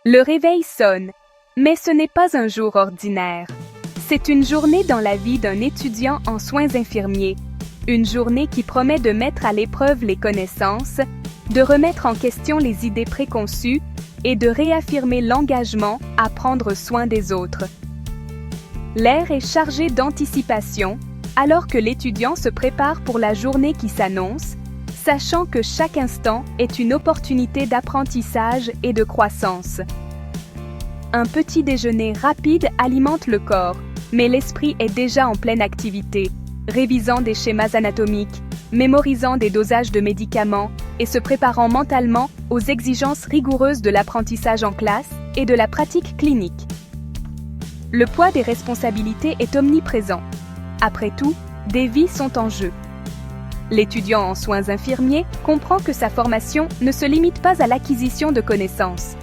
Le réveil sonne, mais ce n'est pas un jour ordinaire. C'est une journée dans la vie d'un étudiant en soins infirmiers, une journée qui promet de mettre à l'épreuve les connaissances, de remettre en question les idées préconçues et de réaffirmer l'engagement à prendre soin des autres. L'air est chargé d'anticipation, alors que l'étudiant se prépare pour la journée qui s'annonce, sachant que chaque instant est une opportunité d'apprentissage et de croissance. Un petit déjeuner rapide alimente le corps, mais l'esprit est déjà en pleine activité, révisant des schémas anatomiques, mémorisant des dosages de médicaments et se préparant mentalement aux exigences rigoureuses de l'apprentissage en classe et de la pratique clinique. Le poids des responsabilités est omniprésent. Après tout, des vies sont en jeu. L'étudiant en soins infirmiers comprend que sa formation ne se limite pas à l'acquisition de connaissances.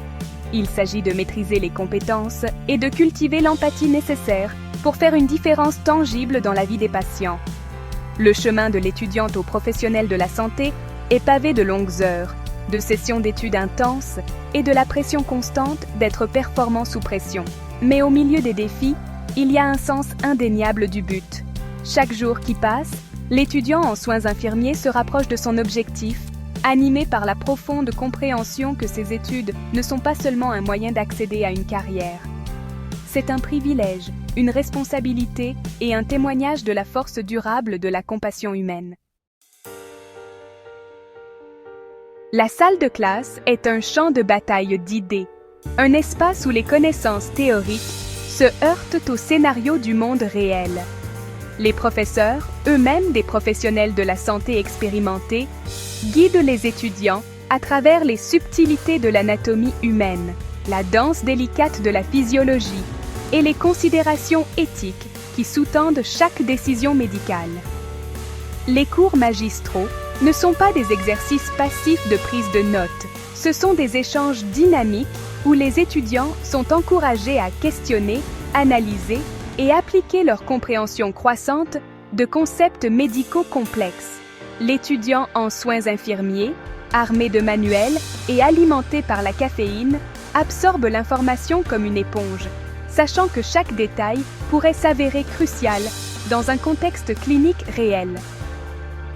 Il s'agit de maîtriser les compétences et de cultiver l'empathie nécessaire pour faire une différence tangible dans la vie des patients. Le chemin de l'étudiante au professionnel de la santé est pavé de longues heures, de sessions d'études intenses et de la pression constante d'être performant sous pression. Mais au milieu des défis, il y a un sens indéniable du but. Chaque jour qui passe, l'étudiant en soins infirmiers se rapproche de son objectif, animé par la profonde compréhension que ses études ne sont pas seulement un moyen d'accéder à une carrière. C'est un privilège, une responsabilité et un témoignage de la force durable de la compassion humaine. La salle de classe est un champ de bataille d'idées, un espace où les connaissances théoriques se heurtent au scénario du monde réel. Les professeurs, eux-mêmes des professionnels de la santé expérimentés, guident les étudiants à travers les subtilités de l'anatomie humaine, la danse délicate de la physiologie et les considérations éthiques qui sous-tendent chaque décision médicale. Les cours magistraux ne sont pas des exercices passifs de prise de notes, ce sont des échanges dynamiques où les étudiants sont encouragés à questionner, analyser et appliquer leur compréhension croissante de concepts médicaux complexes. L'étudiant en soins infirmiers, armé de manuels et alimenté par la caféine, absorbe l'information comme une éponge, sachant que chaque détail pourrait s'avérer crucial dans un contexte clinique réel.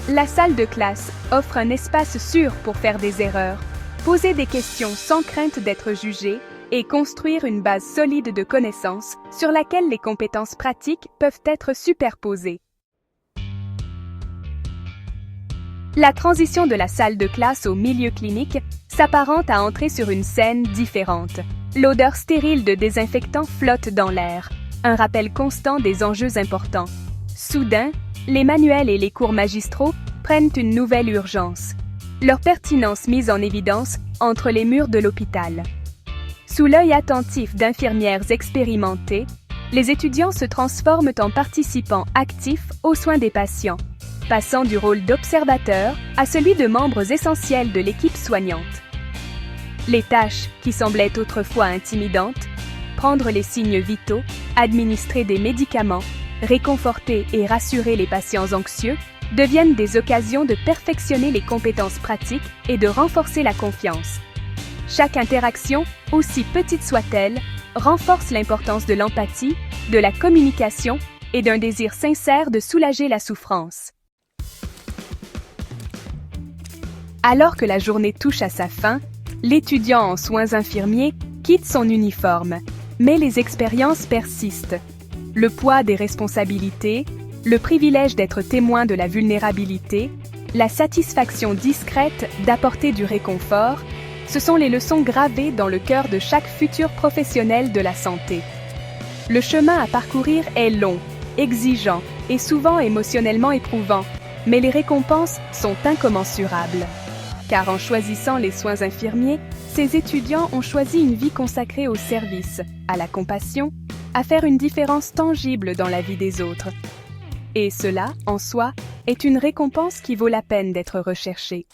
La salle de classe offre un espace sûr pour faire des erreurs, poser des questions sans crainte d'être jugé et construire une base solide de connaissances sur laquelle les compétences pratiques peuvent être superposées. La transition de la salle de classe au milieu clinique s'apparente à entrer sur une scène différente. L'odeur stérile de désinfectant flotte dans l'air, un rappel constant des enjeux importants. Soudain, les manuels et les cours magistraux prennent une nouvelle urgence. Leur pertinence mise en évidence entre les murs de l'hôpital. Sous l'œil attentif d'infirmières expérimentées, les étudiants se transforment en participants actifs aux soins des patients, passant du rôle d'observateur à celui de membres essentiels de l'équipe soignante. Les tâches, qui semblaient autrefois intimidantes, prendre les signes vitaux, administrer des médicaments, réconforter et rassurer les patients anxieux, deviennent des occasions de perfectionner les compétences pratiques et de renforcer la confiance. Chaque interaction, aussi petite soit-elle, renforce l'importance de l'empathie, de la communication et d'un désir sincère de soulager la souffrance. Alors que la journée touche à sa fin, l'étudiant en soins infirmiers quitte son uniforme, mais les expériences persistent. Le poids des responsabilités, le privilège d'être témoin de la vulnérabilité, la satisfaction discrète d'apporter du réconfort, ce sont les leçons gravées dans le cœur de chaque futur professionnel de la santé. Le chemin à parcourir est long, exigeant et souvent émotionnellement éprouvant, mais les récompenses sont incommensurables. Car en choisissant les soins infirmiers, ces étudiants ont choisi une vie consacrée au service, à la compassion, à faire une différence tangible dans la vie des autres. Et cela, en soi, est une récompense qui vaut la peine d'être recherchée.